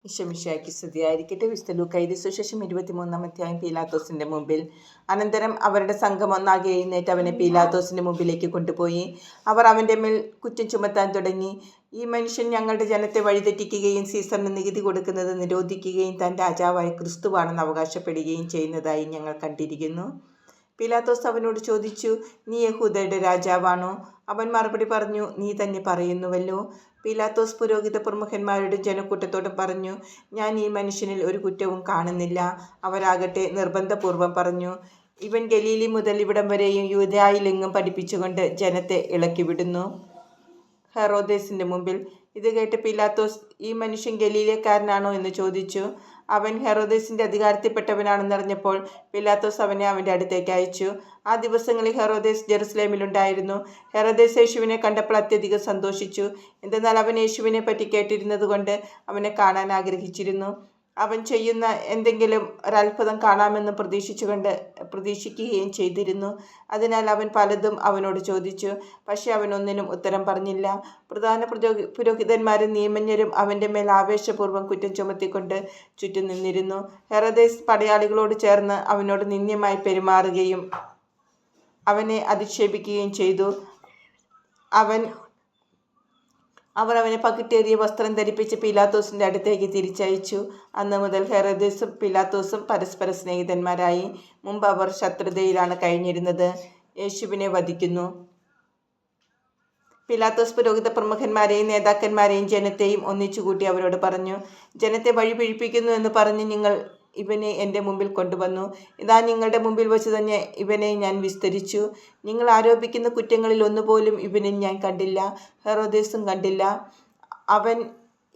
ഈശോമിശിഹായ്ക്ക് സ്തുതിയായിരിക്കട്ടെ. വിശുദ്ധ ലൂക്കായുടെ സുവിശേഷം 23-ാം അധ്യായം. പീലാത്തോസിന്റെ മുമ്പിൽ. അനന്തരം അവരുടെ സംഘം ഒന്നാകെ എഴുന്നേറ്റ് അവനെ പീലാത്തോസിന്റെ മുമ്പിലേക്ക് കൊണ്ടുപോയി. അവർ അവന്റെ മേൽ കുറ്റം ചുമത്താൻ തുടങ്ങി. ഈ മനുഷ്യൻ ഞങ്ങളുടെ ജനത്തെ വഴിതെറ്റിക്കുകയും സീസറിന് നികുതി കൊടുക്കുന്നത് നിരോധിക്കുകയും താൻ രാജാവായ ക്രിസ്തുവാണെന്ന് അവകാശപ്പെടുകയും ചെയ്യുന്നതായി ഞങ്ങൾ കണ്ടിരിക്കുന്നു. പീലാത്തോസ് അവനോട് ചോദിച്ചു, നീ യഹൂദരുടെ രാജാവാണോ? അവൻ മറുപടി പറഞ്ഞു, നീ തന്നെ പറയുന്നുവല്ലോ. പീലാത്തോസ് പുരോഹിത പ്രമുഖന്മാരോടും ജനക്കൂട്ടത്തോടും പറഞ്ഞു, ഞാൻ ഈ മനുഷ്യനിൽ ഒരു കുറ്റവും കാണുന്നില്ല. അവരാകട്ടെ നിർബന്ധപൂർവം പറഞ്ഞു, ഇവൻ ഗലീലി മുതൽ ഇവിടം വരെയും യൂദയായിലെങ്ങും പഠിപ്പിച്ചുകൊണ്ട് ജനത്തെ ഇളക്കിവിടുന്നു. ഹെറോദേസിന്റെ മുമ്പിൽ. ഇത് കേട്ട് പീലാത്തോസ്, ഈ മനുഷ്യൻ ഗലീലക്കാരനാണോ എന്ന് ചോദിച്ചു. അവൻ ഹെറോദേസിന്റെ അധികാരത്തിൽപ്പെട്ടവനാണെന്നറിഞ്ഞപ്പോൾ പീലാത്തോസ് അവനെ അവന്റെ അടുത്തേക്ക് അയച്ചു. ആ ദിവസങ്ങളിൽ ഹെറോദേസ് ജെറുസലേമിലുണ്ടായിരുന്നു. ഹെറോദേസ് യേശുവിനെ കണ്ടപ്പോൾ അത്യധികം സന്തോഷിച്ചു. എന്തെന്നാൽ അവൻ യേശുവിനെ പറ്റി കേട്ടിരുന്നത് കൊണ്ട് അവനെ കാണാൻ ആഗ്രഹിച്ചിരുന്നു. അവൻ ചെയ്യുന്ന എന്തെങ്കിലും ഒരത്ഭുതം കാണാമെന്ന് പ്രതീക്ഷിക്കുകയും ചെയ്തിരുന്നു. അതിനാൽ അവൻ പലതും അവനോട് ചോദിച്ചു. പക്ഷെ അവൻ ഒന്നിനും ഉത്തരം പറഞ്ഞില്ല. പ്രധാന പുരോഹിതന്മാരും നിയമജ്ഞരും അവൻ്റെ മേൽ ആവേശപൂർവ്വം കുറ്റം ചുമത്തിക്കൊണ്ട് ചുറ്റും നിന്നിരുന്നു. ഹെറോദേസ് പടയാളികളോട് ചേർന്ന് അവനോട് നിന്ദ്യമായി പെരുമാറുകയും അവനെ അധിക്ഷേപിക്കുകയും ചെയ്തു. അവർ അവനെ പകിട്ടേറിയ വസ്ത്രം ധരിപ്പിച്ച് പീലാത്തോസിന്റെ അടുത്തേക്ക് തിരിച്ചയച്ചു. അന്ന് മുതൽ ഹെറോദേസും പീലാത്തോസും പരസ്പര സ്നേഹിതന്മാരായി. മുമ്പ് അവർ ശത്രുതയിലാണ് കഴിഞ്ഞിരുന്നത്. യേശുവിനെ വധിക്കുന്നു. പീലാത്തോസ് പുരോഹിത പ്രമുഖന്മാരെയും നേതാക്കന്മാരെയും ജനത്തെയും ഒന്നിച്ചുകൂട്ടി അവരോട് പറഞ്ഞു, ജനത്തെ വഴിപിഴപ്പിക്കുന്നു എന്ന് പറഞ്ഞ് നിങ്ങൾ ഇവനെ എൻ്റെ മുമ്പിൽ കൊണ്ടുവന്നു. ഇതാ നിങ്ങളുടെ മുമ്പിൽ വെച്ച് തന്നെ ഇവനെ ഞാൻ വിസ്തരിച്ചു. നിങ്ങൾ ആരോപിക്കുന്ന കുറ്റങ്ങളിൽ ഒന്നുപോലും ഇവനിൽ ഞാൻ കണ്ടില്ല. ഹെറോദേസും കണ്ടില്ല. അവൻ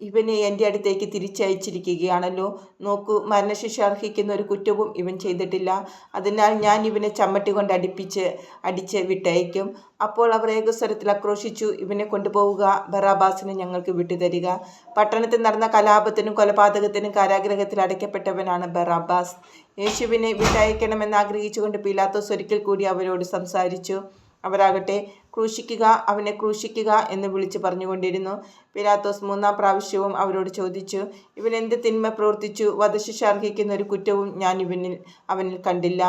ഇവനെ എൻ്റെ അടുത്തേക്ക് തിരിച്ചയച്ചിരിക്കുകയാണല്ലോ. നോക്കൂ, മരണശിക്ഷ അർഹിക്കുന്ന ഒരു കുറ്റവും ഇവൻ ചെയ്തിട്ടില്ല. അതിനാൽ ഞാൻ ഇവനെ ചമ്മട്ടി കൊണ്ട് അടിച്ച് വിട്ടയക്കും. അപ്പോൾ അവർ ഏകസ്വരത്തിൽ ആക്രോശിച്ചു, ഇവനെ കൊണ്ടുപോവുക, ബറാബാസിനെ ഞങ്ങൾക്ക് വിട്ടുതരിക. പട്ടണത്തിൽ നടന്ന കലാപത്തിനും കൊലപാതകത്തിനും കാരാഗൃഹത്തിൽ അടയ്ക്കപ്പെട്ടവനാണ് ബറാബാസ്. യേശുവിനെ വിട്ടയക്കണമെന്ന് ആഗ്രഹിച്ചുകൊണ്ട് പീലാത്തോസ് ഒരിക്കൽ കൂടി അവരോട് സംസാരിച്ചു. അവരാകട്ടെ, ക്രൂശിക്കുക, അവനെ ക്രൂശിക്കുക എന്ന് വിളിച്ചു പറഞ്ഞുകൊണ്ടിരുന്നു. പീലാത്തോസ് 3-ാം പ്രാവശ്യവും അവരോട് ചോദിച്ചു, ഇവൻ എന്ത് തിന്മ പ്രവർത്തിച്ചു? വധശിക്ഷ അർഹിക്കുന്ന ഒരു കുറ്റവും ഞാൻ അവനിൽ കണ്ടില്ല.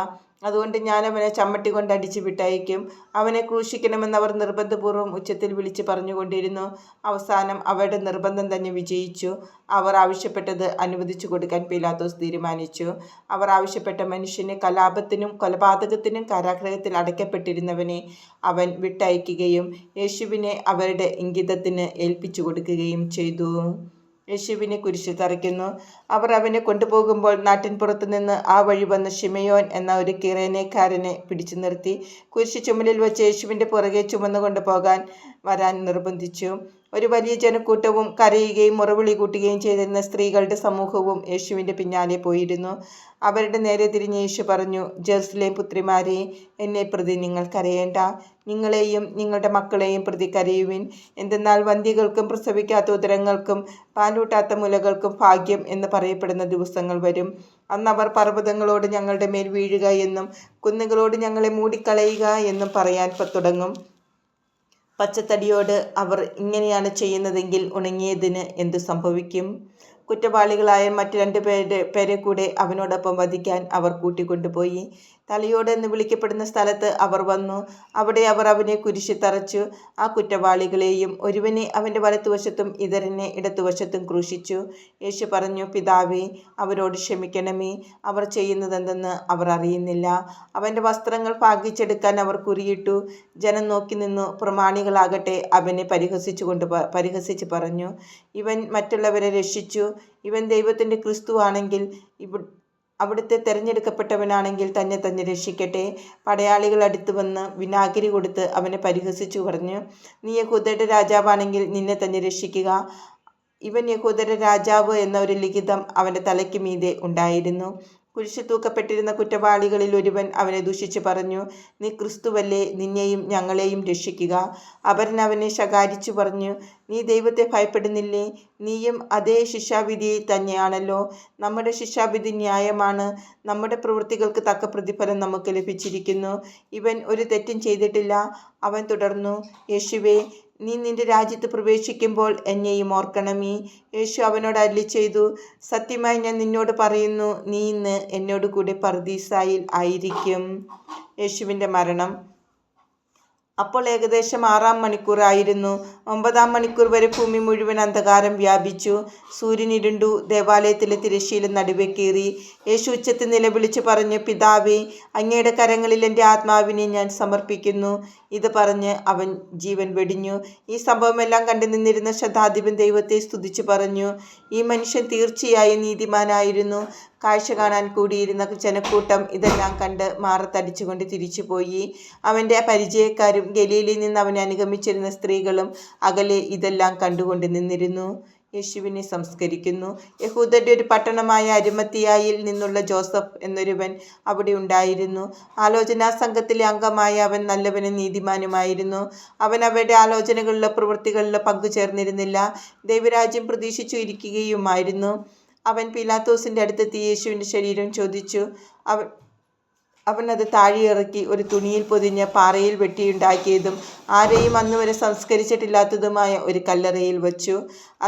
അതുകൊണ്ട് ഞാൻ അവനെ ചമ്മട്ടി കൊണ്ട് അടിച്ചു വിട്ടയക്കും. അവനെ ക്രൂശിക്കണമെന്ന് അവർ നിർബന്ധപൂർവ്വം ഉച്ചത്തിൽ വിളിച്ച് പറഞ്ഞുകൊണ്ടിരുന്നു. അവസാനം അവരുടെ നിർബന്ധം തന്നെ വിജയിച്ചു. അവർ ആവശ്യപ്പെട്ടത് അനുവദിച്ചു കൊടുക്കാൻ പീലാത്തോസ് തീരുമാനിച്ചു. അവർ ആവശ്യപ്പെട്ട മനുഷ്യനെ, കലാപത്തിനും കൊലപാതകത്തിനും കാരാഗൃഹത്തിൽ അടയ്ക്കപ്പെട്ടിരുന്നവനെ അവൻ വിട്ടയക്കുകയും യേശുവിനെ അവരുടെ ഇംഗിതത്തിന് ഏൽപ്പിച്ചു കൊടുക്കുകയും ചെയ്തു. യേശുവിനെ കുരിശിൽ തറയ്ക്കുന്നു. അവർ അവനെ കൊണ്ടുപോകുമ്പോൾ നാട്ടിൻപുറത്തു നിന്ന് ആ വഴി വന്ന ശിമയോൻ എന്ന ഒരു കിറേനക്കാരനെ പിടിച്ചു നിർത്തി. കുരിശ് ചുമലിൽ വെച്ച് യേശുവിൻ്റെ പുറകെ ചുമന്നുകൊണ്ട് വരാൻ നിർബന്ധിച്ചു. ഒരു വലിയ ജനക്കൂട്ടവും കരയുകയും മുറവിളി കൂട്ടുകയും ചെയ്തിരുന്ന സ്ത്രീകളുടെ സമൂഹവും യേശുവിൻ്റെ പിന്നാലെ പോയിരുന്നു. അവരുടെ നേരെ തിരിഞ്ഞ് യേശു പറഞ്ഞു, ജെറുസലേം പുത്രിമാരെ, എന്നെ പ്രതി നിങ്ങൾ കരയേണ്ട. നിങ്ങളെയും നിങ്ങളുടെ മക്കളെയും പ്രതി കരയുവിൻ. എന്തെന്നാൽ വന്ധ്യകൾക്കും പ്രസവിക്കാത്ത ഉദരങ്ങൾക്കും പാലൂട്ടാത്ത മുലകൾക്കും ഭാഗ്യം എന്ന് പറയപ്പെടുന്ന ദിവസങ്ങൾ വരും. അന്ന് അവർ പർവ്വതങ്ങളോട് ഞങ്ങളുടെ മേൽ വീഴുക എന്നും കുന്നുകളോട് ഞങ്ങളെ മൂടിക്കളയുക എന്നും പറയാൻ തുടങ്ങും. പച്ചത്തടിയോട് അവർ ഇങ്ങനെയാണ് ചെയ്യുന്നതെങ്കിൽ ഉണങ്ങിയതിന് എന്തു സംഭവിക്കും? കുറ്റവാളികളായ മറ്റ് 2 പേരെ കൂടെ അവനോടൊപ്പം വധിക്കാൻ അവർ കൂട്ടിക്കൊണ്ടുപോയി. തലയോട് എന്ന് വിളിക്കപ്പെടുന്ന സ്ഥലത്ത് അവർ വന്നു. അവിടെ അവർ അവനെ കുരിശിൽ തറച്ചു. ആ കുറ്റവാളികളെയും ഒരുവനെ അവൻ്റെ വലത്തുവശത്തും ഇതരനെ ഇടത്തുവശത്തും ക്രൂശിച്ചു. യേശു പറഞ്ഞു, പിതാവേ, അവരോട് ക്ഷമിക്കണമേ, അവർ ചെയ്യുന്നതെന്തെന്ന് അവർ അറിയുന്നില്ല. അവൻ്റെ വസ്ത്രങ്ങൾ ഭാഗിച്ചെടുക്കാൻ അവർ കുറിയിട്ടു. ജനം നോക്കി നിന്നു. പ്രമാണികളാകട്ടെ അവനെ പരിഹസിച്ച് പറഞ്ഞു, ഇവൻ മറ്റുള്ളവരെ രക്ഷിച്ചു. ഇവൻ ദൈവത്തിൻ്റെ ക്രിസ്തു ആണെങ്കിൽ, അവിടുത്തെ തിരഞ്ഞെടുക്കപ്പെട്ടവനാണെങ്കിൽ തന്നെ രക്ഷിക്കട്ടെ. പടയാളികൾ അടുത്ത് വന്ന് വിനാഗിരി കൊടുത്ത് അവനെ പരിഹസിച്ചു പറഞ്ഞു, നീ യഹൂദരുടെ രാജാവാണെങ്കിൽ നിന്നെ തന്നെ രക്ഷിക്കുക. ഇവൻ യഹൂദരുടെ രാജാവ് എന്ന ഒരു ലിഖിതം അവൻ്റെ തലയ്ക്ക് മീതെ ഉണ്ടായിരുന്നു. കുരിശിൽ തൂക്കപ്പെട്ടിരുന്ന കുറ്റവാളികളിൽ ഒരുവൻ അവനെ ദുഷിച്ച് പറഞ്ഞു, നീ ക്രിസ്തുവല്ലേ, നിന്നെയും ഞങ്ങളെയും രക്ഷിക്കുക. അപരൻ അവനെ ശകാരിച്ചു പറഞ്ഞു, നീ ദൈവത്തെ ഭയപ്പെടുന്നില്ലേ? നീയും അതേ ശിക്ഷാവിധിയിൽ തന്നെയാണല്ലോ. നമ്മുടെ ശിക്ഷാവിധി ന്യായമാണ്. നമ്മുടെ പ്രവൃത്തികൾക്ക് തക്ക പ്രതിഫലം നമുക്ക് ലഭിച്ചിരിക്കുന്നു. ഇവൻ ഒരു തെറ്റും ചെയ്തിട്ടില്ല. അവൻ തുടർന്നു, യേശുവേ, നീ നിന്റെ രാജ്യത്ത് പ്രവേശിക്കുമ്പോൾ എന്നെയും ഓർക്കണമേ. യേശു അവനോട് അരുളിച്ചെയ്തു, സത്യമായി ഞാൻ നിന്നോട് പറയുന്നു, നീ ഇന്ന് എന്നോട് കൂടെ പറുദീസായിൽ ആയിരിക്കും. യേശുവിൻ്റെ മരണം. അപ്പോൾ ഏകദേശം 6-ാം മണിക്കൂറായിരുന്നു. 9-ാം മണിക്കൂർ വരെ ഭൂമി മുഴുവൻ അന്ധകാരം വ്യാപിച്ചു. സൂര്യൻ ഇരുണ്ടു. ദേവാലയത്തിലെ തിരശ്ശീല നടുവെ കീറി. യേശു ഉച്ചത്തിൽ നിലവിളിച്ച് പറഞ്ഞു, പിതാവേ, അങ്ങയുടെ കരങ്ങളിൽ എൻ്റെ ആത്മാവിനെ ഞാൻ സമർപ്പിക്കുന്നു. ഇത് പറഞ്ഞ് അവൻ ജീവൻ വെടിഞ്ഞു. ഈ സംഭവമെല്ലാം കണ്ടു നിന്നിരുന്ന ശതാധിപൻ ദൈവത്തെ സ്തുതിച്ചു പറഞ്ഞു, ഈ മനുഷ്യൻ തീർച്ചയായും നീതിമാനായിരുന്നു. കാഴ്ച കാണാൻ കൂടിയിരുന്ന ജനക്കൂട്ടം ഇതെല്ലാം കണ്ട് മാറത്തടിച്ചുകൊണ്ട് തിരിച്ചുപോയി. അവൻ്റെ പരിചയക്കാരും ഗലീലയിൽ നിന്ന് അവനെ അനുഗമിച്ചിരുന്ന സ്ത്രീകളും അകലെ ഇതെല്ലാം കണ്ടുകൊണ്ട് നിന്നിരുന്നു. യേശുവിനെ സംസ്കരിക്കുന്നു. യഹൂദരുടെ ഒരു പട്ടണമായ അരിമത്തിയായിൽ നിന്നുള്ള ജോസഫ് എന്നൊരുവൻ അവിടെ ഉണ്ടായിരുന്നു. ആലോചനാ സംഘത്തിലെ അംഗമായ അവൻ നല്ലവനും നീതിമാനുമായിരുന്നു. അവൻ അവരുടെ ആലോചനകളിലോ പ്രവൃത്തികളിലോ പങ്കുചേർന്നിരുന്നില്ല, ദൈവരാജ്യം പ്രതീക്ഷിച്ചു ഇരിക്കുകയുമായിരുന്നു. അവൻ പീലാത്തോസിൻ്റെ അടുത്തെത്തി യേശുവിൻ്റെ ശരീരം ചോദിച്ചു. അവൻ അത് താഴെയിറക്കി ഒരു തുണിയിൽ പൊതിഞ്ഞ് പാറയിൽ വെട്ടിയുണ്ടാക്കിയതും ആരെയും അന്നുവരെ സംസ്കരിച്ചിട്ടില്ലാത്തതുമായ ഒരു കല്ലറയിൽ വച്ചു.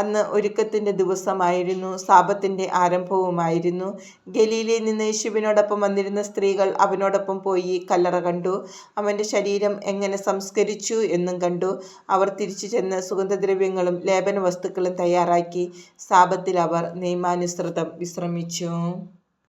അന്ന് ഒരുക്കത്തിൻ്റെ ദിവസമായിരുന്നു, സാബത്തിൻ്റെ ആരംഭവുമായിരുന്നു. ഗലീലയിൽ നിന്ന് യേശുവിനോടൊപ്പം വന്നിരുന്ന സ്ത്രീകൾ അവനോടൊപ്പം പോയി കല്ലറ കണ്ടു, അവൻ്റെ ശരീരം എങ്ങനെ സംസ്കരിച്ചു എന്നും കണ്ടു. അവർ തിരിച്ചു ചെന്ന് സുഗന്ധദ്രവ്യങ്ങളും ലേപന വസ്തുക്കളും തയ്യാറാക്കി. സാബത്തിൽ അവർ നിയമാനുസൃതം വിശ്രമിച്ചു.